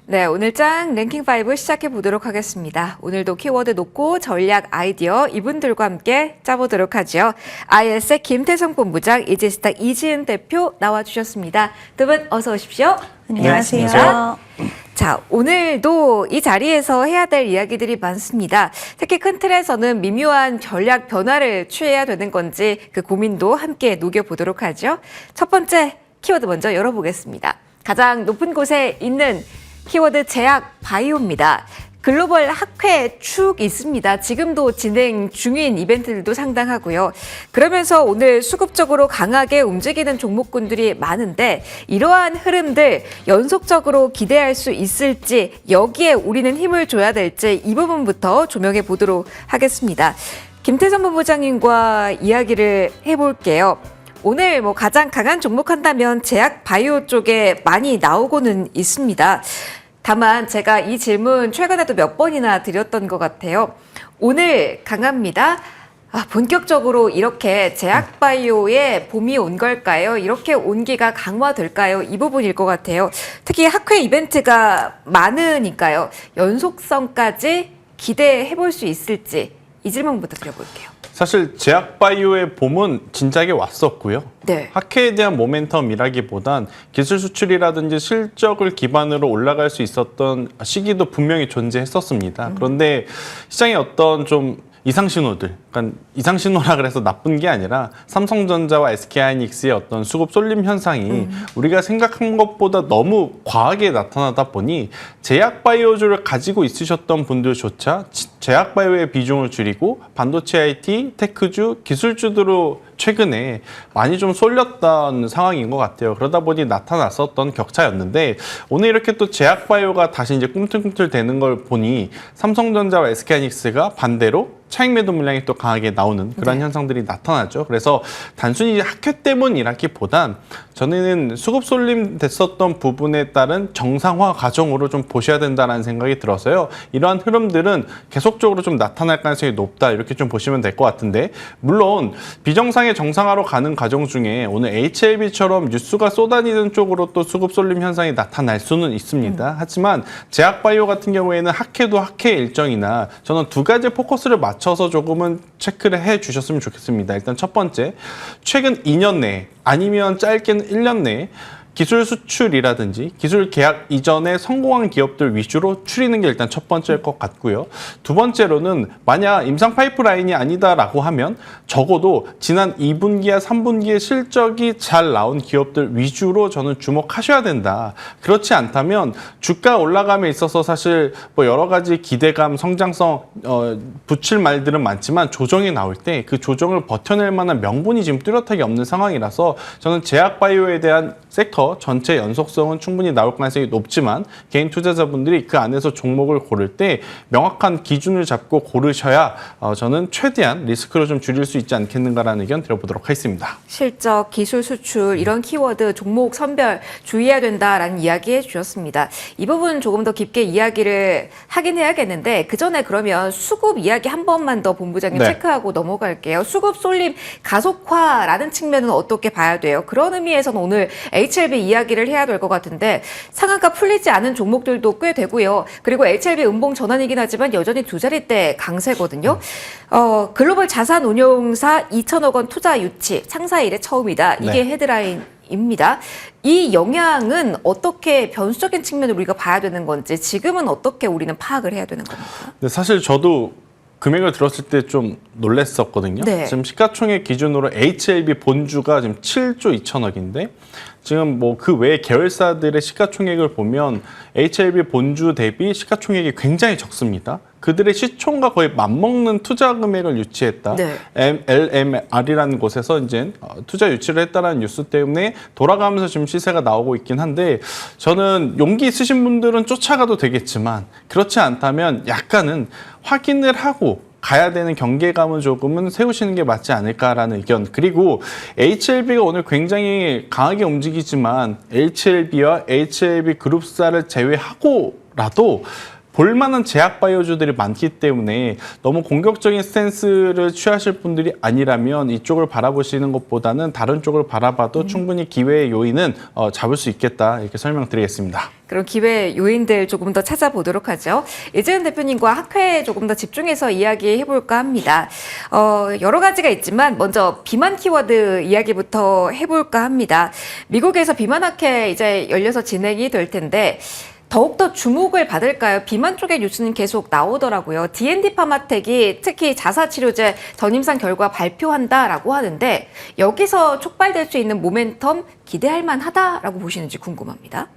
네, 오늘 짱 랭킹 5 시작해 보도록 하겠습니다. 오늘도 키워드 놓고 전략 아이디어 이분들과 함께 짜보도록 하죠. IS의 김태성 본부장, 이지스타 이지은 대표 나와주셨습니다. 두 분 어서 오십시오. 안녕하세요. 자, 오늘도 이 자리에서 해야 될 이야기들이 많습니다. 특히 큰 틀에서는 미묘한 전략 변화를 취해야 되는 건지 그 고민도 함께 녹여보도록 하죠. 첫 번째 키워드 먼저 열어보겠습니다. 가장 높은 곳에 있는 키워드 제약 바이오입니다. 글로벌 학회 축 있습니다. 지금도 진행 중인 이벤트들도 상당하고요. 그러면서 오늘 수급적으로 강하게 움직이는 종목군들이 많은데 이러한 흐름들 연속적으로 기대할 수 있을지 여기에 우리는 힘을 줘야 될지 이 부분부터 조명해 보도록 하겠습니다. 김태성 본부장님과 이야기를 해볼게요. 오늘 가장 강한 종목 한다면 제약 바이오 쪽에 많이 나오고는 있습니다. 다만 제가 이 질문 최근에도 몇 번이나 드렸던 것 같아요. 오늘 강합니다. 본격적으로 이렇게 제약 바이오에 봄이 온 걸까요? 이렇게 온기가 강화될까요? 이 부분일 것 같아요. 특히 학회 이벤트가 많으니까요. 연속성까지 기대해 볼 수 있을지 이 질문부터 드려볼게요. 사실 제약바이오의 봄은 진작에 왔었고요. 네. 학회에 대한 모멘텀이라기보단 기술 수출이라든지 실적을 기반으로 올라갈 수 있었던 시기도 분명히 존재했었습니다. 그런데 시장의 어떤 좀 이상 신호들, 그러니까 이상 신호라 그래서 나쁜 게 아니라 삼성전자와 SK하이닉스의 어떤 수급 쏠림 현상이 우리가 생각한 것보다 너무 과하게 나타나다 보니 제약바이오주를 가지고 있으셨던 분들조차 제약바이오의 비중을 줄이고 반도체 IT, 테크주, 기술주들로 최근에 많이 좀 쏠렸던 상황인 것 같아요. 그러다 보니 나타났었던 격차였는데 오늘 이렇게 또 제약바이오가 다시 이제 꿈틀꿈틀 되는 걸 보니 삼성전자와 SK하이닉스가 반대로 차익 매도 물량이 또 강하게 나오는 그런 현상들이 나타나죠. 그래서 단순히 학회 때문이라기보단 저는 수급 쏠림 됐었던 부분에 따른 정상화 과정으로 좀 보셔야 된다는 생각이 들어서요. 이러한 흐름들은 계속적으로 좀 나타날 가능성이 높다 이렇게 좀 보시면 될 것 같은데 물론 비정상의 정상화로 가는 과정 중에 오늘 HLB처럼 뉴스가 쏟아지는 쪽으로 또 수급 쏠림 현상이 나타날 수는 있습니다. 하지만 제약바이오 같은 경우에는 학회도 학회 일정이나 저는 두 가지 포커스를 맞춰서 조금은 체크를 해 주셨으면 좋겠습니다. 일단 첫 번째, 최근 2년 내에 아니면 짧게는 1년 내에 기술 수출이라든지 기술 계약 이전에 성공한 기업들 위주로 추리는 게 일단 첫 번째일 것 같고요. 두 번째로는 만약 임상 파이프라인이 아니다라고 하면 적어도 지난 2분기와 3분기의 실적이 잘 나온 기업들 위주로 저는 주목하셔야 된다. 그렇지 않다면 주가 올라감에 있어서 사실 여러 가지 기대감, 성장성 붙일 말들은 많지만 조정이 나올 때 그 조정을 버텨낼 만한 명분이 지금 뚜렷하게 없는 상황이라서 저는 제약바이오에 대한 섹터 전체 연속성은 충분히 나올 가능성이 높지만 개인 투자자분들이 그 안에서 종목을 고를 때 명확한 기준을 잡고 고르셔야 저는 최대한 리스크를 좀 줄일 수 있지 않겠는가라는 의견 드려보도록 하겠습니다. 실적, 기술 수출 이런 키워드 종목 선별 주의해야 된다라는 이야기 해주셨습니다. 이 부분 조금 더 깊게 이야기를 하긴 해야겠는데 그 전에 그러면 수급 이야기 한 번만 더 본부장님 체크하고 넘어갈게요. 수급 쏠림 가속화라는 측면은 어떻게 봐야 돼요? 그런 의미에서는 오늘 HLB 이야기를 해야 될 것 같은데 상한가 풀리지 않은 종목들도 꽤 되고요. 그리고 HLB 음봉 전환이긴 하지만 여전히 두 자릿대 강세거든요. 글로벌 자산 운용사 2천억 원 투자 유치 창사 이래 처음이다. 이게 헤드라인입니다. 이 영향은 어떻게 변수적인 측면으로 우리가 봐야 되는 건지 지금은 어떻게 우리는 파악을 해야 되는 겁니까? 근데 사실 저도 금액을 들었을 때 좀 놀랐었거든요. 네. 지금 시가총액 기준으로 HLB 본주가 지금 7조 2천억인데 지금 그 외 계열사들의 시가총액을 보면 HLB 본주 대비 시가총액이 굉장히 적습니다. 그들의 시총과 거의 맞먹는 투자 금액을 유치했다. LMR이라는 곳에서 이제 투자 유치를 했다는 뉴스 때문에 돌아가면서 지금 시세가 나오고 있긴 한데 저는 용기 있으신 분들은 쫓아가도 되겠지만 그렇지 않다면 약간은 확인을 하고 가야 되는 경계감은 조금은 세우시는 게 맞지 않을까라는 의견. 그리고 HLB가 오늘 굉장히 강하게 움직이지만 HLB와 HLB 그룹사를 제외하고라도 볼만한 제약 바이오주들이 많기 때문에 너무 공격적인 스탠스를 취하실 분들이 아니라면 이쪽을 바라보시는 것보다는 다른 쪽을 바라봐도 충분히 기회의 요인은 잡을 수 있겠다 이렇게 설명드리겠습니다. 그럼 기회 요인들 조금 더 찾아보도록 하죠. 이재은 대표님과 학회에 조금 더 집중해서 이야기해볼까 합니다. 여러 가지가 있지만 먼저 비만 키워드 이야기부터 해볼까 합니다. 미국에서 비만 학회 이제 열려서 진행이 될 텐데 더욱더 주목을 받을까요? 비만 쪽의 뉴스는 계속 나오더라고요. D&D 파마텍이 특히 자사치료제 전임상 결과 발표한다라고 하는데 여기서 촉발될 수 있는 모멘텀 기대할 만하다라고 보시는지 궁금합니다.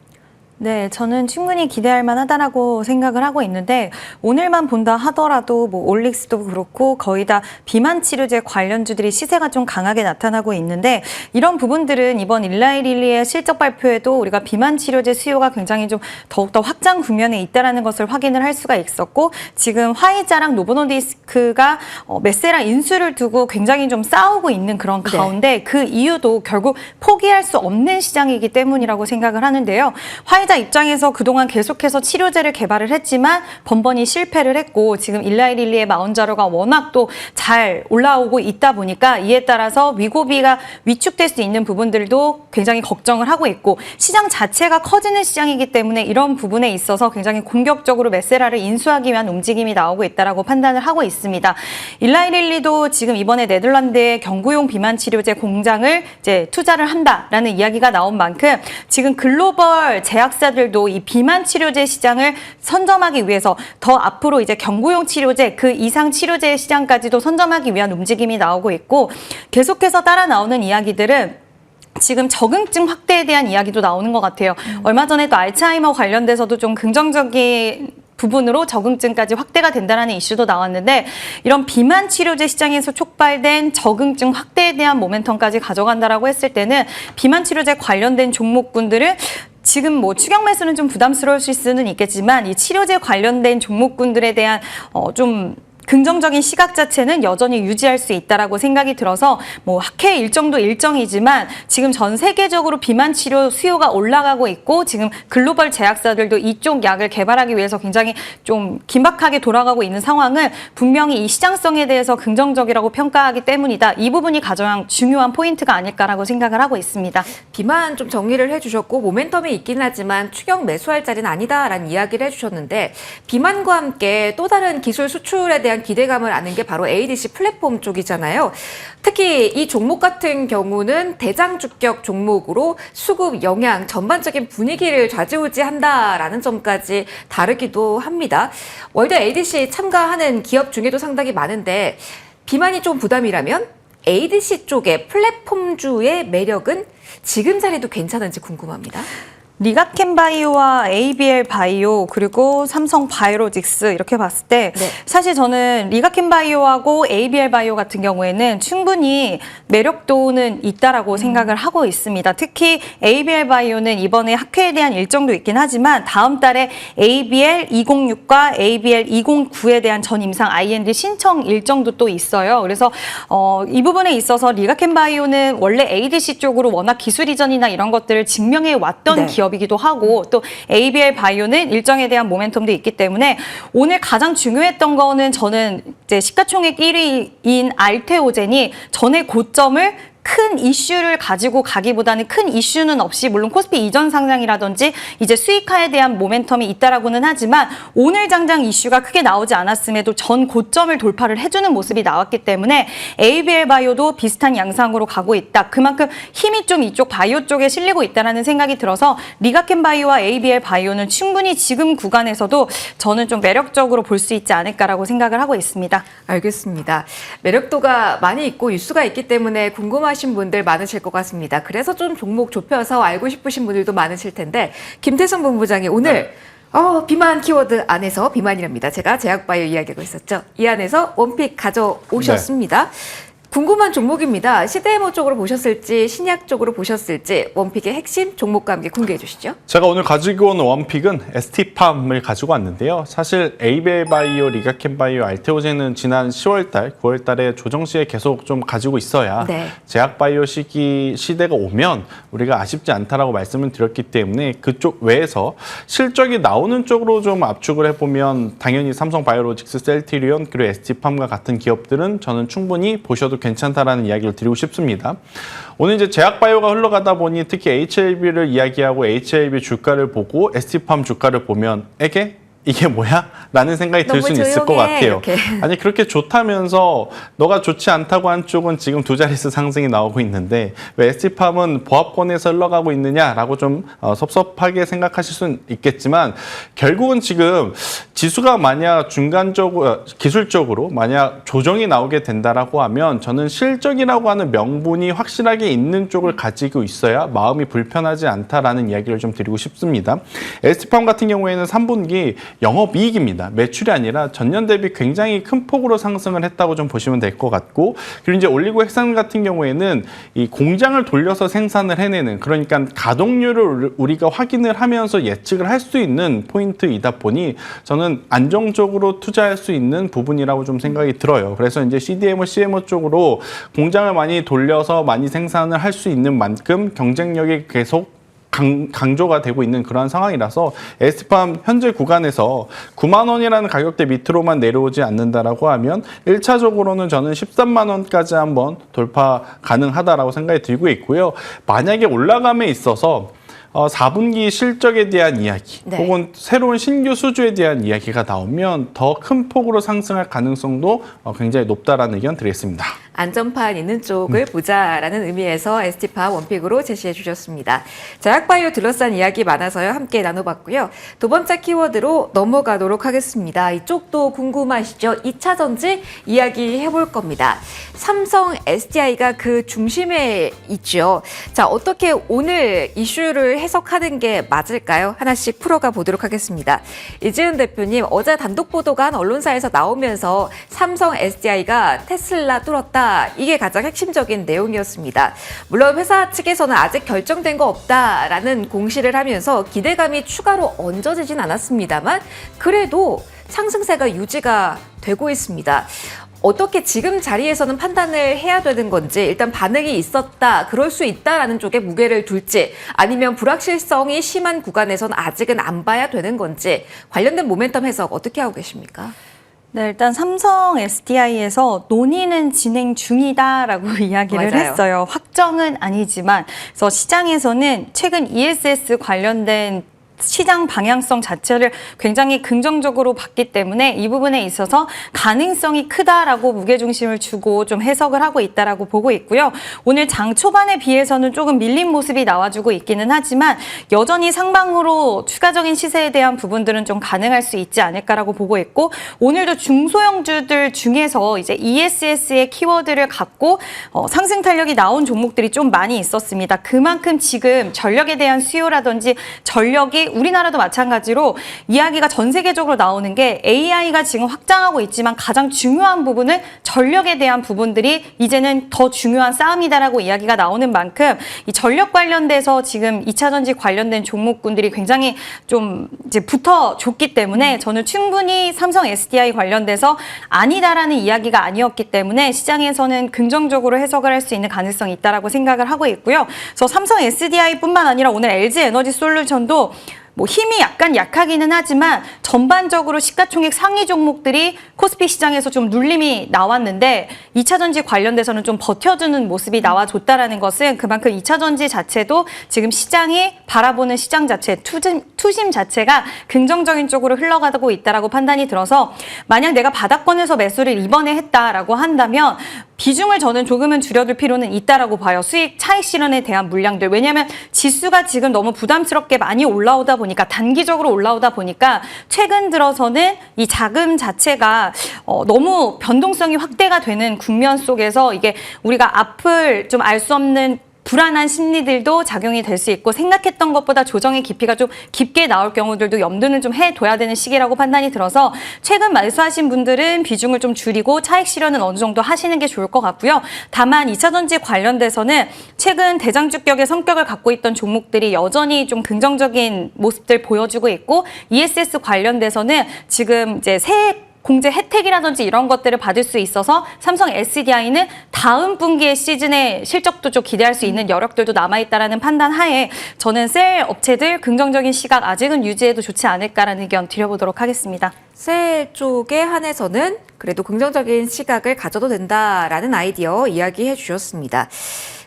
네, 저는 충분히 기대할 만하다라고 생각을 하고 있는데 오늘만 본다 하더라도 뭐 올릭스도 그렇고 거의 다 비만 치료제 관련주들이 시세가 좀 강하게 나타나고 있는데 이런 부분들은 이번 일라이 릴리의 실적 발표에도 우리가 비만 치료제 수요가 굉장히 좀 더욱더 확장 국면에 있다라는 것을 확인을 할 수가 있었고 지금 화이자랑 노보노디스크가 메세라 인수를 두고 굉장히 좀 싸우고 있는 그런 가운데 그 이유도 결국 포기할 수 없는 시장이기 때문이라고 생각을 하는데요. 화이자 입장에서 그동안 계속해서 치료제를 개발을 했지만 번번이 실패를 했고 지금 일라이 릴리의 마운자로가 워낙 또 잘 올라오고 있다 보니까 이에 따라서 위고비가 위축될 수 있는 부분들도 굉장히 걱정을 하고 있고 시장 자체가 커지는 시장이기 때문에 이런 부분에 있어서 굉장히 공격적으로 메세라를 인수하기 위한 움직임이 나오고 있다라고 판단을 하고 있습니다. 일라이 릴리도 지금 이번에 네덜란드의 경구용 비만 치료제 공장을 이제 투자를 한다라는 이야기가 나온 만큼 지금 글로벌 제약사들도 이 비만 치료제 시장을 선점하기 위해서 더 앞으로 이제 경구용 치료제 그 이상 치료제 시장까지도 선점하기 위한 움직임이 나오고 있고 계속해서 따라 나오는 이야기들은 지금 적응증 확대에 대한 이야기도 나오는 것 같아요. 얼마 전에 또 알츠하이머 관련돼서도 좀 긍정적인 부분으로 적응증까지 확대가 된다는 이슈도 나왔는데 이런 비만 치료제 시장에서 촉발된 적응증 확대에 대한 모멘텀까지 가져간다라고 했을 때는 비만 치료제 관련된 종목군들은 지금 뭐 추격 매수는 좀 부담스러울 수는 있겠지만 이 치료제 관련된 종목군들에 대한 좀 긍정적인 시각 자체는 여전히 유지할 수 있다라고 생각이 들어서 뭐 학회 일정도 일정이지만 지금 전 세계적으로 비만 치료 수요가 올라가고 있고 지금 글로벌 제약사들도 이쪽 약을 개발하기 위해서 굉장히 좀 긴박하게 돌아가고 있는 상황은 분명히 이 시장성에 대해서 긍정적이라고 평가하기 때문이다. 이 부분이 가장 중요한 포인트가 아닐까라고 생각을 하고 있습니다. 비만 좀 정리를 해주셨고 모멘텀이 있긴 하지만 추격 매수할 자리는 아니다라는 이야기를 해주셨는데 비만과 함께 또 다른 기술 수출에 대한 기대감을 아는 게 바로 ADC 플랫폼 쪽이잖아요. 특히 이 종목 같은 경우는 대장주격 종목으로 수급, 영양, 전반적인 분위기를 좌지우지한다라는 점까지 다르기도 합니다. 월드 ADC 참가하는 기업 중에도 상당히 많은데 비만이 좀 부담이라면 ADC 쪽의 플랫폼주의 매력은 지금 자리도 괜찮은지 궁금합니다. 리가켄 바이오와 ABL 바이오 그리고 삼성 바이오로직스 이렇게 봤을 때 사실 저는 리가켄 바이오하고 ABL 바이오 같은 경우에는 충분히 매력도는 있다라고 생각을 하고 있습니다. 특히 ABL 바이오는 이번에 학회에 대한 일정도 있긴 하지만 다음 달에 ABL 206과 ABL 209에 대한 전임상 IND 신청 일정도 또 있어요. 그래서 이 부분에 있어서 리가켄 바이오는 원래 ADC 쪽으로 워낙 기술 이전이나 이런 것들을 증명해 왔던 기업 이기도 하고 또 ABL 바이오는 일정에 대한 모멘텀도 있기 때문에 오늘 가장 중요했던 거는 저는 이제 시가총액 1위인 알테오젠이 전의 고점을 큰 이슈를 가지고 가기보다는 큰 이슈는 없이 물론 코스피 이전 상장이라든지 이제 수익화에 대한 모멘텀이 있다라고는 하지만 오늘 장장 이슈가 크게 나오지 않았음에도 전 고점을 돌파를 해주는 모습이 나왔기 때문에 ABL 바이오도 비슷한 양상으로 가고 있다. 그만큼 힘이 좀 이쪽 바이오 쪽에 실리고 있다는 생각이 들어서 리가켄 바이오와 ABL 바이오는 충분히 지금 구간에서도 저는 좀 매력적으로 볼 수 있지 않을까라고 생각을 하고 있습니다. 알겠습니다. 매력도가 많이 있고 뉴스가 있기 때문에 궁금하신 분들 많으실 것 같습니다. 그래서 좀 종목 좁혀서 알고 싶으신 분들도 많으실 텐데 김태선 본부장이 오늘 비만 키워드 안에서 비만이랍니다. 제가 제약바이오 이야기하고 있었죠. 이 안에서 원픽 가져오셨습니다. 궁금한 종목입니다. 시데모 쪽으로 보셨을지 신약 쪽으로 보셨을지 원픽의 핵심 종목과 함께 공개해 주시죠. 제가 오늘 가지고 온 원픽은 ST팜을 가지고 왔는데요. 사실 에이벨바이오, 리가켄바이오, 알테오젠은 지난 10월달, 9월달에 조정 시에 계속 좀 가지고 있어야 네. 제약바이오 시대가 오면 우리가 아쉽지 않다라고 말씀을 드렸기 때문에 그쪽 외에서 실적이 나오는 쪽으로 좀 압축을 해보면 당연히 삼성바이오로직스, 셀트리온, 그리고 ST팜과 같은 기업들은 저는 충분히 보셔도 괜찮다라는 이야기를 드리고 싶습니다. 오늘 이제 제약바이오가 흘러가다 보니 특히 HLB를 이야기하고 HLB 주가를 보고 ST팜 주가를 보면 이게 뭐야? 라는 생각이 들 수는 있을 것 같아요. 이렇게. 아니 그렇게 좋다면서 너가 좋지 않다고 한 쪽은 지금 두 자릿수 상승이 나오고 있는데 왜 ST팜은 보합권에서 흘러가고 있느냐라고 좀 섭섭하게 생각하실 수는 있겠지만 결국은 지금 지수가 만약 중간적으로 기술적으로 만약 조정이 나오게 된다라고 하면 저는 실적이라고 하는 명분이 확실하게 있는 쪽을 가지고 있어야 마음이 불편하지 않다라는 이야기를 좀 드리고 싶습니다. ST팜 같은 경우에는 3분기 영업이익입니다. 매출이 아니라 전년 대비 굉장히 큰 폭으로 상승을 했다고 좀 보시면 될 것 같고 그리고 이제 올리고 핵산 같은 경우에는 이 공장을 돌려서 생산을 해내는 그러니까 가동률을 우리가 확인을 하면서 예측을 할 수 있는 포인트이다 보니 저는 안정적으로 투자할 수 있는 부분이라고 좀 생각이 들어요. 그래서 이제 CDMO, CMO 쪽으로 공장을 많이 돌려서 많이 생산을 할 수 있는 만큼 경쟁력이 계속 강조가 되고 있는 그런 상황이라서 ST팜 현재 구간에서 9만 원이라는 가격대 밑으로만 내려오지 않는다라고 하면 1차적으로는 저는 13만 원까지 한번 돌파 가능하다라고 생각이 들고 있고요. 만약에 올라감에 있어서 4분기 실적에 대한 이야기 네. 혹은 새로운 신규 수주에 대한 이야기가 나오면 더 큰 폭으로 상승할 가능성도 굉장히 높다라는 의견 드리겠습니다. 안전판 있는 쪽을 보자라는 의미에서 ST팜 원픽으로 제시해 주셨습니다. 제약바이오 둘러싼 이야기 많아서요. 함께 나눠봤고요. 두 번째 키워드로 넘어가도록 하겠습니다. 이쪽도 궁금하시죠? 2차 전지 이야기 해볼 겁니다. 삼성 SDI가 그 중심에 있죠. 자, 어떻게 오늘 이슈를 해석하는 게 맞을까요? 하나씩 풀어가 보도록 하겠습니다. 이지은 대표님, 어제 단독 보도가 한 언론사에서 나오면서 삼성 SDI가 테슬라 뚫었다. 이게 가장 핵심적인 내용이었습니다. 물론 회사 측에서는 아직 결정된 거 없다라는 공시를 하면서 기대감이 추가로 얹어지진 않았습니다만 그래도 상승세가 유지가 되고 있습니다. 어떻게 지금 자리에서는 판단을 해야 되는 건지 일단 반응이 있었다, 그럴 수 있다라는 쪽에 무게를 둘지 아니면 불확실성이 심한 구간에서는 아직은 안 봐야 되는 건지 관련된 모멘텀 해석 어떻게 하고 계십니까? 네, 일단 삼성 SDI에서 논의는 진행 중이다라고 이야기를 맞아요. 했어요. 확정은 아니지만, 그래서 시장에서는 최근 ESS 관련된 시장 방향성 자체를 굉장히 긍정적으로 봤기 때문에 이 부분에 있어서 가능성이 크다라고 무게중심을 주고 좀 해석을 하고 있다라고 보고 있고요. 오늘 장 초반에 비해서는 조금 밀린 모습이 나와주고 있기는 하지만 여전히 상방으로 추가적인 시세에 대한 부분들은 좀 가능할 수 있지 않을까라고 보고 있고 오늘도 중소형주들 중에서 이제 ESS의 키워드를 갖고 상승 탄력이 나온 종목들이 좀 많이 있었습니다. 그만큼 지금 전력에 대한 수요라든지 전력이 우리나라도 마찬가지로 이야기가 전 세계적으로 나오는 게 AI가 지금 확장하고 있지만 가장 중요한 부분은 전력에 대한 부분들이 이제는 더 중요한 싸움이다라고 이야기가 나오는 만큼 이 전력 관련돼서 지금 2차 전지 관련된 종목군들이 굉장히 좀 이제 붙어줬기 때문에 저는 충분히 삼성 SDI 관련돼서 아니다라는 이야기가 아니었기 때문에 시장에서는 긍정적으로 해석을 할 수 있는 가능성이 있다라고 생각을 하고 있고요. 그래서 삼성 SDI뿐만 아니라 오늘 LG 에너지 솔루션도 뭐 힘이 약간 약하기는 하지만 전반적으로 시가총액 상위 종목들이 코스피 시장에서 좀 눌림이 나왔는데 2차 전지 관련돼서는 좀 버텨주는 모습이 나와줬다라는 것은 그만큼 2차 전지 자체도 지금 시장이 바라보는 시장 자체, 투심 자체가 긍정적인 쪽으로 흘러가고 있다라고 판단이 들어서 만약 내가 바닥권에서 매수를 이번에 했다라고 한다면 비중을 저는 조금은 줄여둘 필요는 있다라고 봐요. 수익 차익 실현에 대한 물량들. 왜냐하면 지수가 지금 너무 부담스럽게 많이 올라오다 보니까 단기적으로 올라오다 보니까 최근 들어서는 이 자금 자체가 너무 변동성이 확대가 되는 국면 속에서 이게 우리가 앞을 좀 알 수 없는 불안한 심리들도 작용이 될 수 있고 생각했던 것보다 조정의 깊이가 좀 깊게 나올 경우들도 염두는 좀 해둬야 되는 시기라고 판단이 들어서 최근 말소하신 분들은 비중을 좀 줄이고 차익 실현은 어느 정도 하시는 게 좋을 것 같고요. 다만 2차전지 관련돼서는 최근 대장주격의 성격을 갖고 있던 종목들이 여전히 좀 긍정적인 모습들 보여주고 있고 ESS 관련돼서는 지금 이제 새 공제 혜택이라든지 이런 것들을 받을 수 있어서 삼성 SDI는 다음 분기의 시즌에 실적도 좀 기대할 수 있는 여력들도 남아있다라는 판단 하에 저는 셀 업체들 긍정적인 시각 아직은 유지해도 좋지 않을까라는 의견 드려보도록 하겠습니다. 셀 쪽에 한해서는 그래도 긍정적인 시각을 가져도 된다라는 아이디어 이야기해 주셨습니다.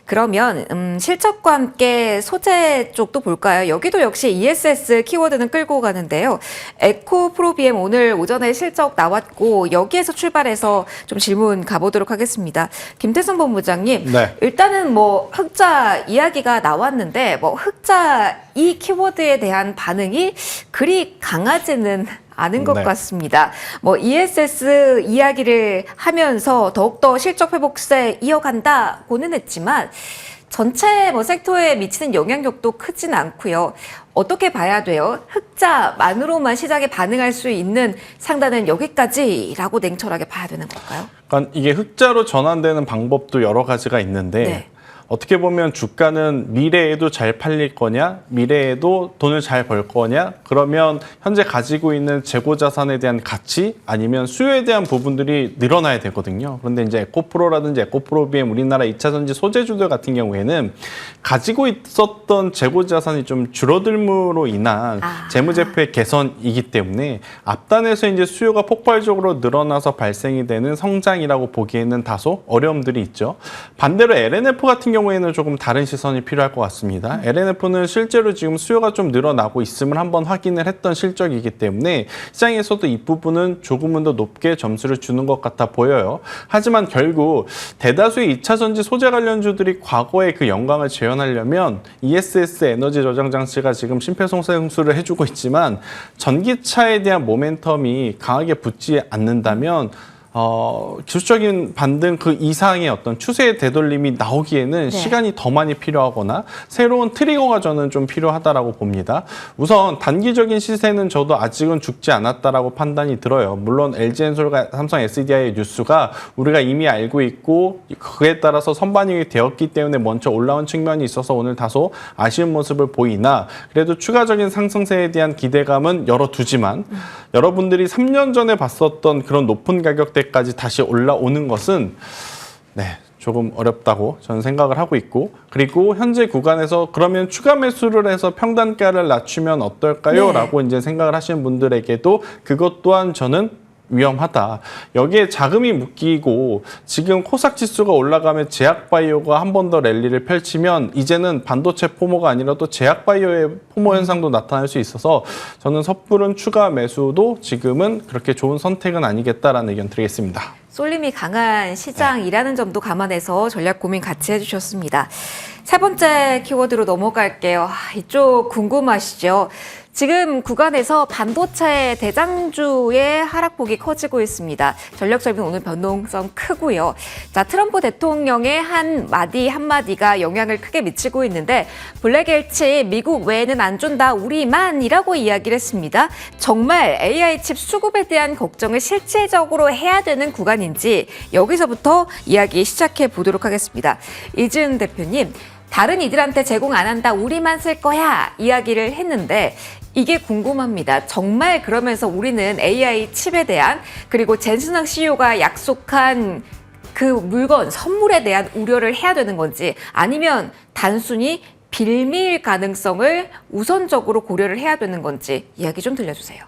그러면 실적과 함께 소재 쪽도 볼까요? 여기도 역시 ESS 키워드는 끌고 가는데요. 에코 프로비엠 오늘 오전에 실적 나왔고 여기에서 출발해서 좀 질문 가보도록 하겠습니다. 김태승 본부장님, 네. 일단은 뭐 흑자 이야기가 나왔는데 뭐 흑자 이 키워드에 대한 반응이 그리 강하지는 않은 것 네. 같습니다. 뭐 ESS 이야기를 하면서 더욱더 실적 회복세 이어간다고는 했지만 전체 뭐 섹터에 미치는 영향력도 크진 않고요. 어떻게 봐야 돼요? 흑자만으로만 시장에 반응할 수 있는 상단은 여기까지라고 냉철하게 봐야 되는 걸까요? 그러니까 이게 흑자로 전환되는 방법도 여러 가지가 있는데 네. 어떻게 보면 주가는 미래에도 잘 팔릴 거냐, 미래에도 돈을 잘 벌 거냐, 그러면 현재 가지고 있는 재고 자산에 대한 가치 아니면 수요에 대한 부분들이 늘어나야 되거든요. 그런데 이제 에코프로라든지 에코프로비엠 우리나라 2차전지 소재주들 같은 경우에는 가지고 있었던 재고 자산이 좀 줄어들므로 인한 재무제표의 개선이기 때문에 앞단에서 이제 수요가 폭발적으로 늘어나서 발생이 되는 성장이라고 보기에는 다소 어려움들이 있죠. 반대로 LNF 같은 경우에는 조금 다른 시선이 필요할 것 같습니다. LNF는 실제로 지금 수요가 좀 늘어나고 있음을 한번 확인을 했던 실적이기 때문에 시장에서도 이 부분은 조금은 더 높게 점수를 주는 것 같아 보여요. 하지만 결국 대다수의 2차전지 소재 관련주들이 과거의 그 영광을 재현하려면 ESS 에너지 저장 장치가 지금 심폐소생술을 해주고 있지만 전기차에 대한 모멘텀이 강하게 붙지 않는다면 기술적인 반등 그 이상의 어떤 추세의 되돌림이 나오기에는 시간이 더 많이 필요하거나 새로운 트리거가 저는 좀 필요하다라고 봅니다. 우선 단기적인 시세는 저도 아직은 죽지 않았다라고 판단이 들어요. 물론 LG엔솔과 삼성 SDI의 뉴스가 우리가 이미 알고 있고 그에 따라서 선반영이 되었기 때문에 먼저 올라온 측면이 있어서 오늘 다소 아쉬운 모습을 보이나 그래도 추가적인 상승세에 대한 기대감은 열어두지만 여러분들이 3년 전에 봤었던 그런 높은 가격대까지 다시 올라오는 것은 조금 어렵다고 저는 생각을 하고 있고 그리고 현재 구간에서 그러면 추가 매수를 해서 평단가를 낮추면 어떨까요? 라고 이제 생각을 하시는 분들에게도 그것 또한 저는 위험하다. 여기에 자금이 묶이고 지금 코스닥 지수가 올라가면 제약바이오가 한 번 더 랠리를 펼치면 이제는 반도체 포모가 아니라 또 제약바이오의 포모 현상도 나타날 수 있어서 저는 섣부른 추가 매수도 지금은 그렇게 좋은 선택은 아니겠다라는 의견 드리겠습니다. 쏠림이 강한 시장이라는 점도 감안해서 전략 고민 같이 해주셨습니다. 세 번째 키워드로 넘어갈게요. 이쪽 궁금하시죠? 지금 구간에서 반도체 대장주의 하락폭이 커지고 있습니다. 전력 절빈 오늘 변동성 크고요. 자, 트럼프 대통령의 한마디가 영향을 크게 미치고 있는데 블랙엘치 미국 외에는 안 준다 우리만이라고 이야기를 했습니다. 정말 AI 칩 수급에 대한 걱정을 실질적으로 해야 되는 구간인지 여기서부터 이야기 시작해 보도록 하겠습니다. 이준 대표님, 다른 이들한테 제공 안 한다 우리만 쓸 거야 이야기를 했는데 이게 궁금합니다. 정말 그러면서 우리는 AI 칩에 대한 그리고 젠슨학 CEO가 약속한 그 물건, 선물에 대한 우려를 해야 되는 건지 아니면 단순히 빌미일 가능성을 우선적으로 고려를 해야 되는 건지 이야기 좀 들려주세요.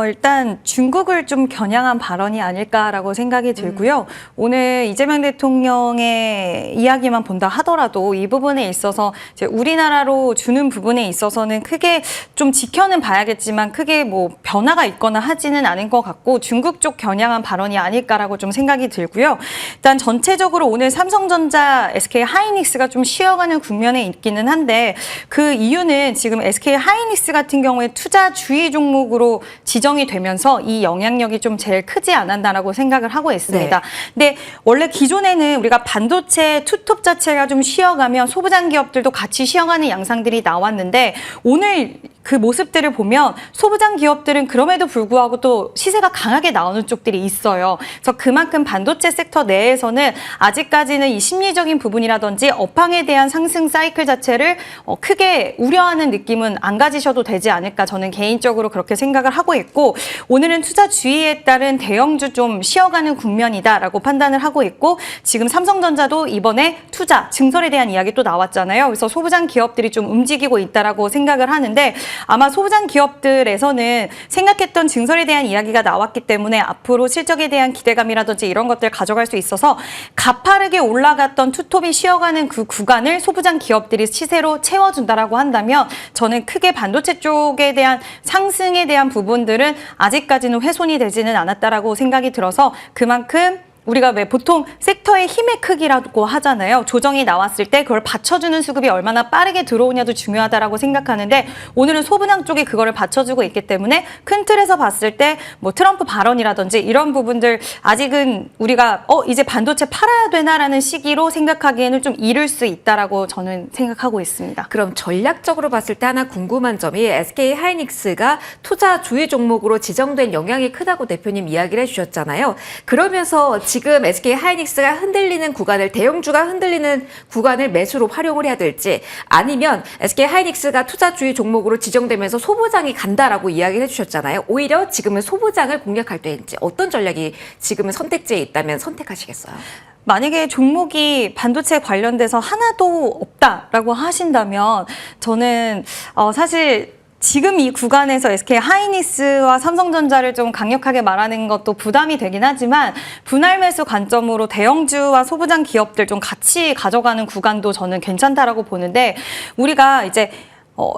일단 중국을 좀 겨냥한 발언이 아닐까라고 생각이 들고요. 오늘 이재명 대통령의 이야기만 본다 하더라도 이 부분에 있어서 이제 우리나라로 주는 부분에 있어서는 크게 좀 지켜는 봐야겠지만 크게 뭐 변화가 있거나 하지는 않은 것 같고 중국 쪽 겨냥한 발언이 아닐까라고 좀 생각이 들고요. 일단 전체적으로 오늘 삼성전자, SK 하이닉스가 좀 쉬어가는 국면에 있기는 한데 그 이유는 지금 SK 하이닉스 같은 경우에 투자 주의 종목으로 지정이 되면서 이 영향력이 좀 제일 크지 않았나라고 생각을 하고 있습니다. 네. 근데 원래 기존에는 우리가 반도체 투톱 자체가 좀 쉬어가면 소부장 기업들도 같이 쉬어가는 양상들이 나왔는데 오늘 그 모습들을 보면 소부장 기업들은 그럼에도 불구하고 또 시세가 강하게 나오는 쪽들이 있어요. 그래서 그만큼 반도체 섹터 내에서는 아직까지는 이 심리적인 부분이라든지 업황에 대한 상승 사이클 자체를 크게 우려하는 느낌은 안 가지셔도 되지 않을까 저는 개인적으로 그렇게 생각을 하고 있고 오늘은 투자 주의에 따른 대형주 좀 쉬어가는 국면이다라고 판단을 하고 있고 지금 삼성전자도 이번에 투자 증설에 대한 이야기 또 나왔잖아요. 그래서 소부장 기업들이 좀 움직이고 있다라고 생각을 하는데 아마 소부장 기업들에서는 생각했던 증설에 대한 이야기가 나왔기 때문에 앞으로 실적에 대한 기대감이라든지 이런 것들 가져갈 수 있어서 가파르게 올라갔던 투톱이 쉬어가는 그 구간을 소부장 기업들이 시세로 채워준다라고 한다면 저는 크게 반도체 쪽에 대한 상승에 대한 부분들은 아직까지는 훼손이 되지는 않았다라고 생각이 들어서 그만큼 우리가 왜 보통 섹터의 힘의 크기라고 하잖아요. 조정이 나왔을 때 그걸 받쳐주는 수급이 얼마나 빠르게 들어오냐도 중요하다라고 생각하는데 오늘은 소부장 쪽이 그거를 받쳐주고 있기 때문에 큰 틀에서 봤을 때 뭐 트럼프 발언이라든지 이런 부분들 아직은 우리가 이제 반도체 팔아야 되나라는 시기로 생각하기에는 좀 이를 수 있다라고 저는 생각하고 있습니다. 그럼 전략적으로 봤을 때 하나 궁금한 점이 SK 하이닉스가 투자 주의 종목으로 지정된 영향이 크다고 대표님 이야기를 해주셨잖아요. 그러면서 지금 SK 하이닉스가 흔들리는 구간을 대형주가 흔들리는 구간을 매수로 활용을 해야 될지 아니면 SK 하이닉스가 투자 주의 종목으로 지정되면서 소부장이 간다라고 이야기를 해주셨잖아요. 오히려 지금은 소부장을 공략할 때인지 어떤 전략이 지금은 선택지에 있다면 선택하시겠어요? 만약에 종목이 반도체 관련돼서 하나도 없다라고 하신다면 저는 사실 지금 이 구간에서 SK 하이닉스와 삼성전자를 좀 강력하게 말하는 것도 부담이 되긴 하지만 분할 매수 관점으로 대형주와 소부장 기업들 좀 같이 가져가는 구간도 저는 괜찮다라고 보는데 우리가 이제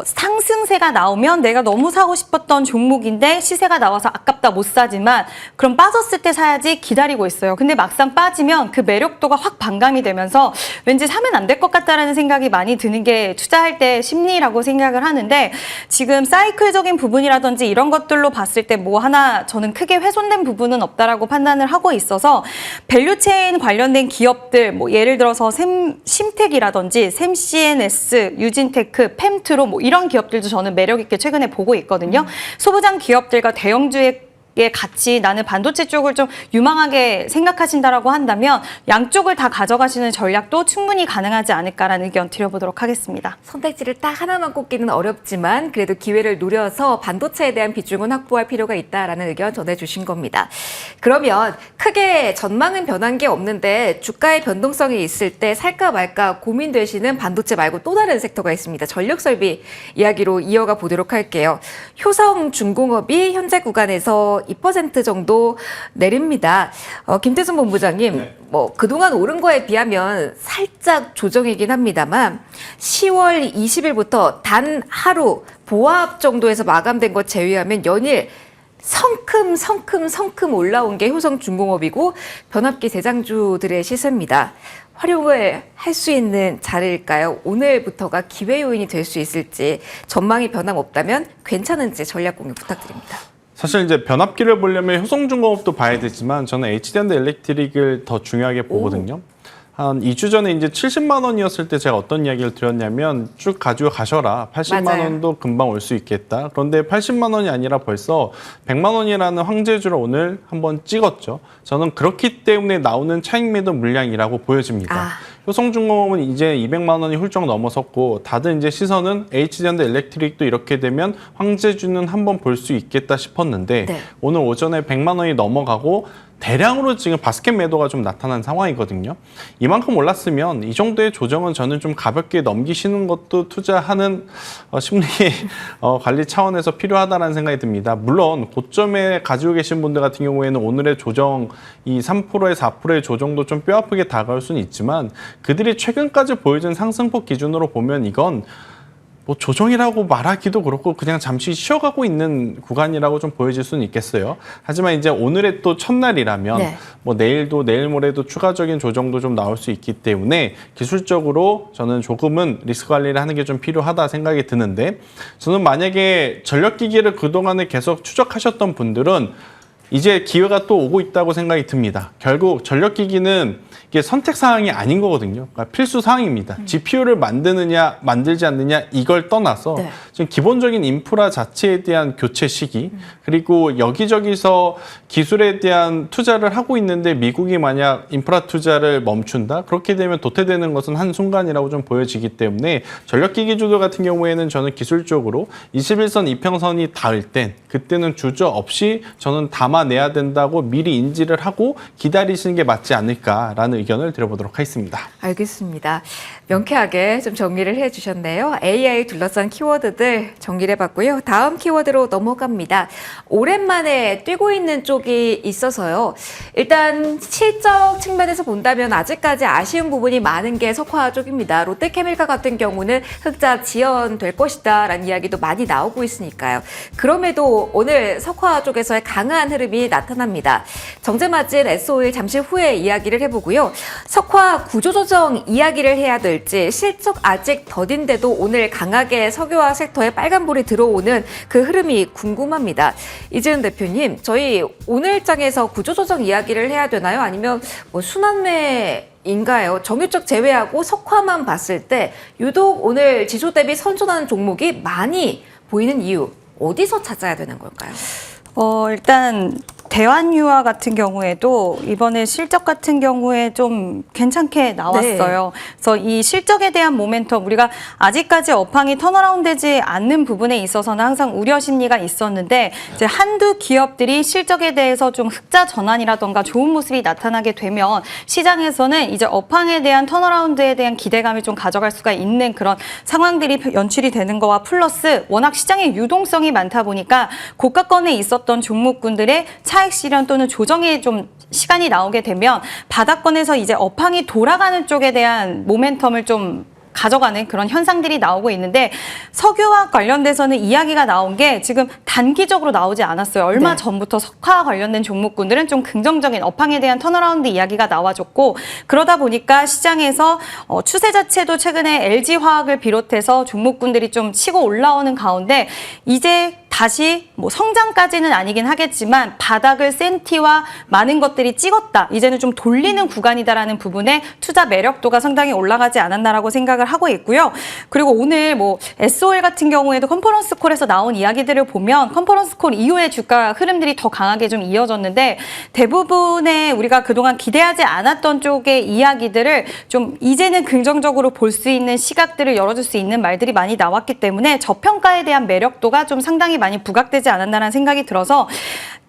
상승세가 나오면 내가 너무 사고 싶었던 종목인데 시세가 나와서 아깝다 못 사지만 그럼 빠졌을 때 사야지 기다리고 있어요. 근데 막상 빠지면 그 매력도가 확 반감이 되면서 왠지 사면 안 될 것 같다라는 생각이 많이 드는 게 투자할 때 심리라고 생각을 하는데 지금 사이클적인 부분이라든지 이런 것들로 봤을 때 뭐 하나 저는 크게 훼손된 부분은 없다라고 판단을 하고 있어서 밸류체인 관련된 기업들 뭐 예를 들어서 심텍이라든지 샘CNS, 유진테크, 펨트로 뭐 이런 기업들도 저는 매력 있게 최근에 보고 있거든요. 소부장 기업들과 대형주의 같이 나는 반도체 쪽을 좀 유망하게 생각하신다라고 한다면 양쪽을 다 가져가시는 전략도 충분히 가능하지 않을까라는 의견 드려보도록 하겠습니다. 선택지를 딱 하나만 꼽기는 어렵지만 그래도 기회를 노려서 반도체에 대한 비중은 확보할 필요가 있다라는 의견 전해주신 겁니다. 그러면 크게 전망은 변한 게 없는데 주가의 변동성이 있을 때 살까 말까 고민되시는 반도체 말고 또 다른 섹터가 있습니다. 전력설비 이야기로 이어가 보도록 할게요. 효성중공업이 현재 구간에서 2% 정도 내립니다. 김태순 본부장님, 네. 뭐 그동안 오른 거에 비하면 살짝 조정이긴 합니다만 10월 20일부터 단 하루 보합 정도에서 마감된 것 제외하면 연일 성큼 올라온 게 효성중공업이고 변압기 대장주들의 시세입니다. 활용을 할 수 있는 자리일까요? 오늘부터가 기회 요인이 될 수 있을지 전망이 변함없다면 괜찮은지 전략 공유 부탁드립니다. 사실 이제 변압기를 보려면 효성중공업도 봐야 되지만 저는 HD현대 일렉트릭을 더 중요하게 보거든요. 한 2주 전에 이제 70만 원이었을 때 제가 어떤 이야기를 드렸냐면 쭉 가지고 가셔라. 80만 맞아요. 원도 금방 올 수 있겠다. 그런데 80만 원이 아니라 벌써 100만 원이라는 황제주를 오늘 한번 찍었죠. 저는 그렇기 때문에 나오는 차익 매도 물량이라고 보여집니다. 효성중공업은 이제 200만 원이 훌쩍 넘어섰고 다들 이제 시선은 HD현대 일렉트릭도 이렇게 되면 황제주는 한번 볼 수 있겠다 싶었는데 네. 오늘 오전에 100만 원이 넘어가고 대량으로 지금 바스켓 매도가 좀 나타난 상황이거든요. 이만큼 올랐으면 이 정도의 조정은 저는 좀 가볍게 넘기시는 것도 투자하는 심리 관리 차원에서 필요하다는 생각이 듭니다. 물론 고점에 가지고 계신 분들 같은 경우에는 오늘의 조정 이 3%에서 4%의 조정도 좀 뼈아프게 다가올 수는 있지만 그들이 최근까지 보여준 상승폭 기준으로 보면 이건 뭐 조정이라고 말하기도 그렇고 그냥 잠시 쉬어가고 있는 구간이라고 좀 보여질 수는 있겠어요. 하지만 이제 오늘의 또 첫날이라면 네. 뭐 내일도 내일 모레도 추가적인 조정도 좀 나올 수 있기 때문에 기술적으로 저는 조금은 리스크 관리를 하는 게 좀 필요하다 생각이 드는데, 저는 만약에 전력기기를 그동안에 계속 추적하셨던 분들은 이제 기회가 또 오고 있다고 생각이 듭니다. 결국 전력기기는 이게 선택 사항이 아닌 거거든요. 그러니까 필수 사항입니다. GPU를 만드느냐 만들지 않느냐 이걸 떠나서 네. 지금 기본적인 인프라 자체에 대한 교체 시기, 그리고 여기저기서 기술에 대한 투자를 하고 있는데 미국이 만약 인프라 투자를 멈춘다? 그렇게 되면 도태되는 것은 한순간이라고 좀 보여지기 때문에 전력기기 주도 같은 경우에는 저는 기술적으로 21선 이평선이 닿을 땐 그때는 주저 없이 저는 담아내야 된다고 미리 인지를 하고 기다리시는 게 맞지 않을까라는 의견을 드려보도록 하겠습니다. 알겠습니다. 명쾌하게 좀 정리를 해주셨네요. AI 둘러싼 키워드들 정리를 해봤고요. 다음 키워드로 넘어갑니다. 오랜만에 뛰고 있는 쪽이 있어서요. 일단 실적 측면에서 본다면 아직까지 아쉬운 부분이 많은 게 석화 쪽입니다. 롯데케미칼 같은 경우는 흑자 지연될 것이다 라는 이야기도 많이 나오고 있으니까요. 그럼에도 오늘 석화 쪽에서의 강한 흐름이 나타납니다. 정제마진 S-오일 잠시 후에 이야기를 해보고요. 석화 구조조정 이야기를 해야 될지, 실적 아직 더딘데도 오늘 강하게 석유화학 섹터에 빨간불이 들어오는 그 흐름이 궁금합니다. 이재은 대표님, 저희 오늘장에서 구조조정 이야기를 해야 되나요? 아니면 뭐 순환매인가요? 정유적 제외하고 석화만 봤을 때 유독 오늘 지수 대비 선전하는 종목이 많이 보이는 이유, 어디서 찾아야 되는 걸까요? 일단 대환유화 같은 경우에도 이번에 실적 같은 경우에 좀 괜찮게 나왔어요. 그래서 이 실적에 대한 모멘텀, 우리가 아직까지 업황이 턴어라운드되지 않는 부분에 있어서는 항상 우려 심리가 있었는데, 이제 한두 기업들이 실적에 대해서 좀 흑자 전환이라던가 좋은 모습이 나타나게 되면 시장에서는 이제 업황에 대한 턴어라운드에 대한 기대감을 좀 가져갈 수가 있는 그런 상황들이 연출이 되는 거와 플러스 워낙 시장의 유동성이 많다 보니까 고가권에 있었던 종목군들의 차익 실현 또는 조정에 좀 시간이 나오게 되면 바닥권에서 이제 업황이 돌아가는 쪽에 대한 모멘텀을 좀 가져가는 그런 현상들이 나오고 있는데, 석유화학 관련돼서는 이야기가 나온 게 지금 단기적으로 나오지 않았어요. 얼마 네. 전부터 석화 관련된 종목군들은 좀 긍정적인 업황에 대한 턴어라운드 이야기가 나와줬고, 그러다 보니까 시장에서 추세 자체도 최근에 LG화학을 비롯해서 종목군들이 좀 치고 올라오는 가운데 이제 다시 뭐 성장까지는 아니긴 하겠지만 바닥을 센티와 많은 것들이 찍었다, 이제는 좀 돌리는 구간이다라는 부분에 투자 매력도가 상당히 올라가지 않았나라고 생각을 하고 있고요. 그리고 오늘 뭐 S-오일 같은 경우에도 컨퍼런스 콜에서 나온 이야기들을 보면 컨퍼런스 콜 이후에 주가 흐름들이 더 강하게 좀 이어졌는데, 대부분의 우리가 그동안 기대하지 않았던 쪽의 이야기들을 좀 이제는 긍정적으로 볼 수 있는 시각들을 열어줄 수 있는 말들이 많이 나왔기 때문에 저평가에 대한 매력도가 좀 상당히 많이 부각되지 않았나라는 생각이 들어서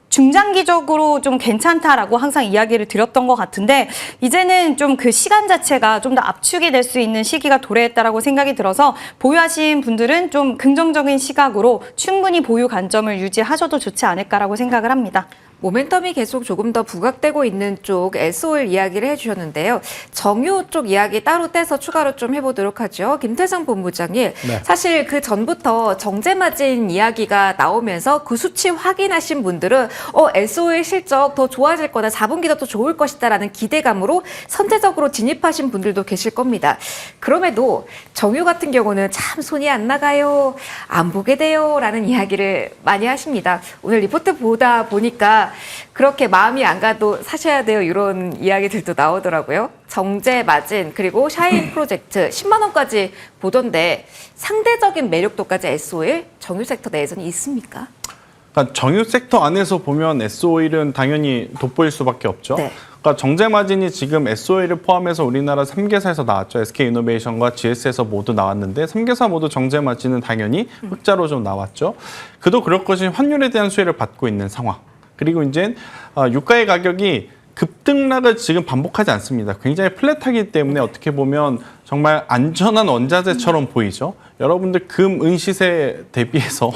중장기적으로 좀 괜찮다라고 항상 이야기를 드렸던 것 같은데, 이제는 좀 그 시간 자체가 좀 더 압축이 될 수 있는 시기가 도래했다라고 생각이 들어서 보유하신 분들은 좀 긍정적인 시각으로 충분히 보유 관점을 유지하셔도 좋지 않을까라고 생각을 합니다. 모멘텀이 계속 조금 더 부각되고 있는 쪽 S-오일 이야기를 해주셨는데요. 정유 쪽 이야기 따로 떼서 추가로 좀 해보도록 하죠. 김태성 본부장님, 네. 사실 그 전부터 정제마진 이야기가 나오면서 그 수치 확인하신 분들은 S-오일 실적 더 좋아질 거다, 4분기도 더 좋을 것이다 라는 기대감으로 선제적으로 진입하신 분들도 계실 겁니다. 그럼에도 정유 같은 경우는 참 손이 안 나가요, 안 보게 돼요 라는 이야기를 많이 하십니다. 오늘 리포트 보다 보니까 그렇게 마음이 안 가도 사셔야 돼요, 이런 이야기들도 나오더라고요. 정제 마진 그리고 샤인 프로젝트 10만 원까지 보던데 상대적인 매력도까지 S-오일 정유 섹터 내에서는 있습니까? 그러니까 정유 섹터 안에서 보면 S-오일은 당연히 돋보일 수밖에 없죠. 네. 그러니까 정제마진이 지금 S-오일을 포함해서 우리나라 3개사에서 나왔죠. SK이노베이션과 GS에서 모두 나왔는데 3개사 모두 정제마진은 당연히 흑자로 좀 나왔죠. 그도 그럴 것이 환율에 대한 수혜를 받고 있는 상황. 그리고 이제 유가의 가격이 급등락을 지금 반복하지 않습니다. 굉장히 플랫하기 때문에 어떻게 보면 정말 안전한 원자재처럼 보이죠. 여러분들 금, 은 시세 대비해서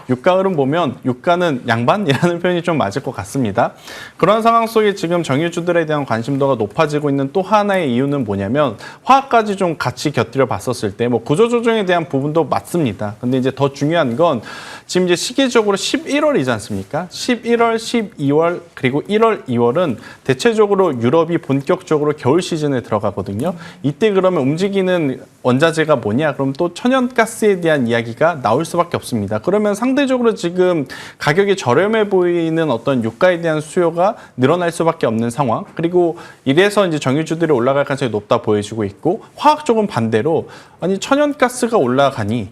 유가 흐름 보면 유가는 양반이라는 표현이 좀 맞을 것 같습니다. 그런 상황 속에 지금 정유주들에 대한 관심도가 높아지고 있는 또 하나의 이유는 뭐냐면 화학까지 좀 같이 곁들여 봤었을 때 뭐 구조조정에 대한 부분도 맞습니다. 근데 이제 더 중요한 건 지금 이제 시기적으로 11월이지 않습니까? 11월, 12월 그리고 1월, 2월은 대체적으로 유럽이 본격적으로 겨울 시즌에 들어가거든요. 이때 그러면 움직이는 원자재가 뭐냐? 그럼 또 천연가스에 대한 이야기가 나올 수밖에 없습니다. 그러면 상대적으로 지금 가격이 저렴해 보이는 어떤 유가에 대한 수요가 늘어날 수밖에 없는 상황. 그리고 이래서 이제 정유주들이 올라갈 가능성이 높다 보여지고 있고 화학 쪽은 반대로 아니 천연가스가 올라가니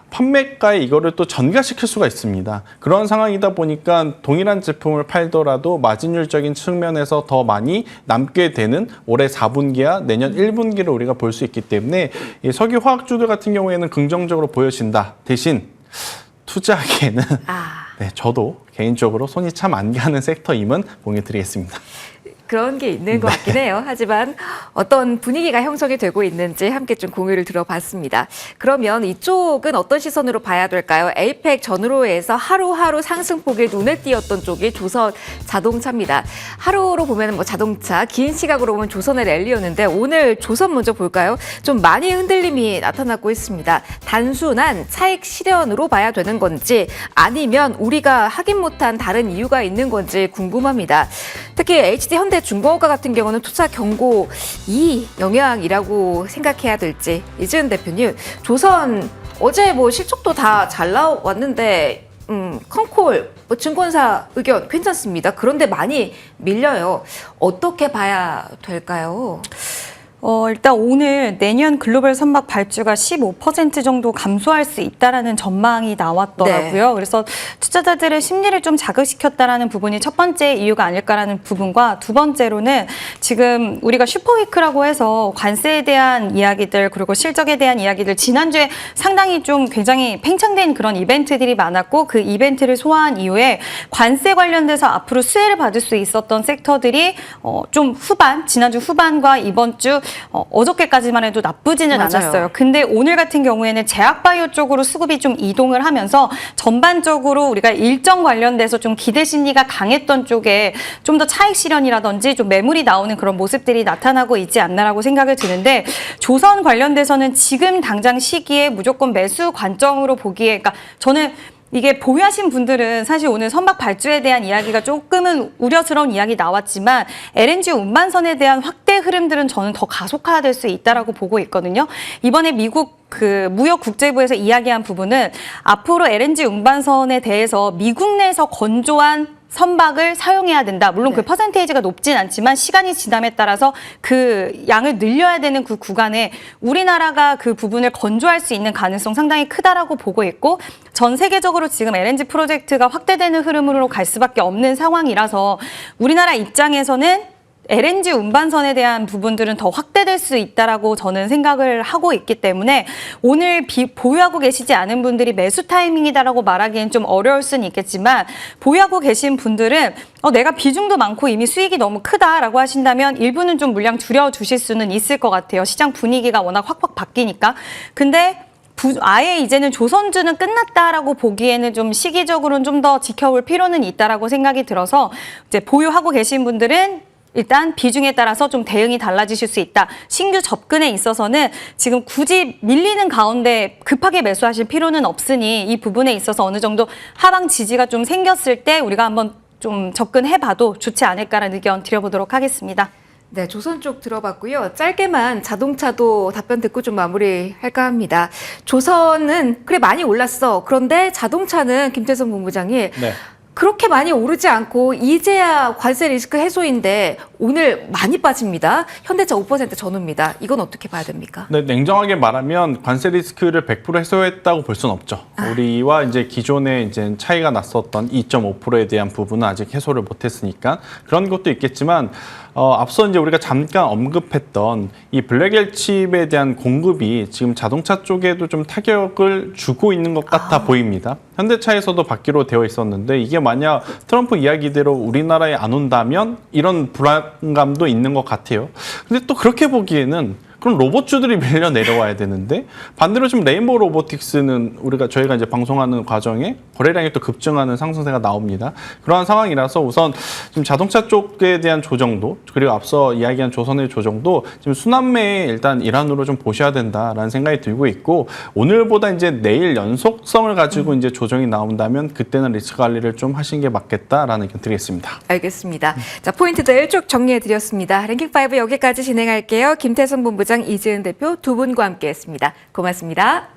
판매가에 이거를 또 전가시킬 수가 있습니다. 그런 상황이다 보니까 동일한 제품을 팔더라도 마진율적인 측면에서 더 많이 남게 되는 올해 4분기와 내년 1분기를 우리가 볼 수 있기 때문에 이 석유화학주들 같은 경우에는 긍정적으로 보여진다. 대신 투자하기에는 네, 저도 개인적으로 손이 참 안 가는 섹터임은 공유드리겠습니다. 그런 게 있는 것 같긴 해요. 하지만 어떤 분위기가 형성이 되고 있는지 함께 좀 공유를 들어봤습니다. 그러면 이쪽은 어떤 시선으로 봐야 될까요? 에이펙 전후로에서 하루하루 상승폭이 눈에 띄었던 쪽이 조선 자동차입니다. 하루로 보면 뭐 자동차, 긴 시각으로 보면 조선의 랠리였는데 오늘 조선 먼저 볼까요? 좀 많이 흔들림이 나타나고 있습니다. 단순한 차익 실현으로 봐야 되는 건지 아니면 우리가 확인 못한 다른 이유가 있는 건지 궁금합니다. 특히 HD 현대중공업과 같은 경우는 투자 경고 이 영향이라고 생각해야 될지. 이지은 대표님, 조선 어제 뭐 실적도 다 잘 나왔는데 컨콜 뭐 증권사 의견 괜찮습니다. 그런데 많이 밀려요. 어떻게 봐야 될까요? 일단 오늘 내년 글로벌 선박 발주가 15% 정도 감소할 수 있다라는 전망이 나왔더라고요. 네. 그래서 투자자들의 심리를 좀 자극시켰다라는 부분이 첫 번째 이유가 아닐까라는 부분과 두 번째로는 지금 우리가 슈퍼위크라고 해서 관세에 대한 이야기들 그리고 실적에 대한 이야기들 지난주에 상당히 좀 굉장히 팽창된 그런 이벤트들이 많았고 그 이벤트를 소화한 이후에 관세 관련돼서 앞으로 수혜를 받을 수 있었던 섹터들이 좀 지난주 후반과 이번 주 어저께까지만 해도 나쁘지는 맞아요. 않았어요. 근데 오늘 같은 경우에는 제약바이오 쪽으로 수급이 좀 이동을 하면서 전반적으로 우리가 일정 관련돼서 좀 기대 심리가 강했던 쪽에 좀 더 차익 실현이라든지 좀 매물이 나오는 그런 모습들이 나타나고 있지 않나라고 생각을 드는데 조선 관련돼서는 지금 당장 시기에 무조건 매수 관점으로 보기에 그러니까 저는 이게 보유하신 분들은 사실 오늘 선박 발주에 대한 이야기가 조금은 우려스러운 이야기 나왔지만 LNG 운반선에 대한 확대 흐름들은 저는 더 가속화될 수 있다라고 보고 있거든요. 이번에 미국 무역국제부에서 이야기한 부분은 앞으로 LNG 운반선에 대해서 미국 내에서 건조한 선박을 사용해야 된다. 물론 그 퍼센테이지가 높진 않지만 시간이 지남에 따라서 그 양을 늘려야 되는 그 구간에 우리나라가 그 부분을 건조할 수 있는 가능성 상당히 크다라고 보고 있고 전 세계적으로 지금 LNG 프로젝트가 확대되는 흐름으로 갈 수밖에 없는 상황이라서 우리나라 입장에서는 LNG 운반선에 대한 부분들은 더 확대될 수 있다라고 저는 생각을 하고 있기 때문에 오늘 보유하고 계시지 않은 분들이 매수 타이밍이다라고 말하기엔 좀 어려울 수는 있겠지만 보유하고 계신 분들은 내가 비중도 많고 이미 수익이 너무 크다라고 하신다면 일부는 좀 물량 줄여주실 수는 있을 것 같아요. 시장 분위기가 워낙 확확 바뀌니까. 근데 아예 이제는 조선주는 끝났다라고 보기에는 좀 시기적으로는 좀 더 지켜볼 필요는 있다라고 생각이 들어서 이제 보유하고 계신 분들은 일단 비중에 따라서 좀 대응이 달라지실 수 있다. 신규 접근에 있어서는 지금 굳이 밀리는 가운데 급하게 매수하실 필요는 없으니 이 부분에 있어서 어느 정도 하방 지지가 좀 생겼을 때 우리가 한번 좀 접근해봐도 좋지 않을까라는 의견 드려보도록 하겠습니다. 네, 조선 쪽 들어봤고요. 짧게만 자동차도 답변 듣고 좀 마무리할까 합니다. 조선은 그래 많이 올랐어. 그런데 자동차는 김태선 본부장이 그렇게 많이 오르지 않고 이제야 관세 리스크 해소인데 오늘 많이 빠집니다. 현대차 5% 전후입니다. 이건 어떻게 봐야 됩니까? 네, 냉정하게 말하면 관세 리스크를 100% 해소했다고 볼 수는 없죠. 우리와 이제 기존에 이제 차이가 났었던 2.5%에 대한 부분은 아직 해소를 못했으니까 그런 것도 있겠지만 앞서 이제 우리가 잠깐 언급했던 이 블랙엘 칩에 대한 공급이 지금 자동차 쪽에도 좀 타격을 주고 있는 것 같아 보입니다. 현대차에서도 받기로 되어 있었는데 이게 만약 트럼프 이야기대로 우리나라에 안 온다면 이런 불안감도 있는 것 같아요. 근데 또 그렇게 보기에는 그럼 그럼 로봇주들이 밀려 내려와야 되는데 반대로 지금 레인보우 로보틱스는 저희가 이제 방송하는 과정에 거래량이 또 급증하는 상승세가 나옵니다. 그러한 상황이라서 우선 지금 자동차 쪽에 대한 조정도 그리고 앞서 이야기한 조선의 조정도 지금 순환매의 일단 일환으로 좀 보셔야 된다라는 생각이 들고 있고 오늘보다 이제 내일 연속성을 가지고 이제 조정이 나온다면 그때는 리스크 관리를 좀 하시는 게 맞겠다라는 의견 드리겠습니다. 알겠습니다. 자, 포인트들 쭉 정리해드렸습니다. 랭킹5 여기까지 진행할게요. 김태성 본부장, 이지은 대표 두 분과 함께했습니다. 고맙습니다.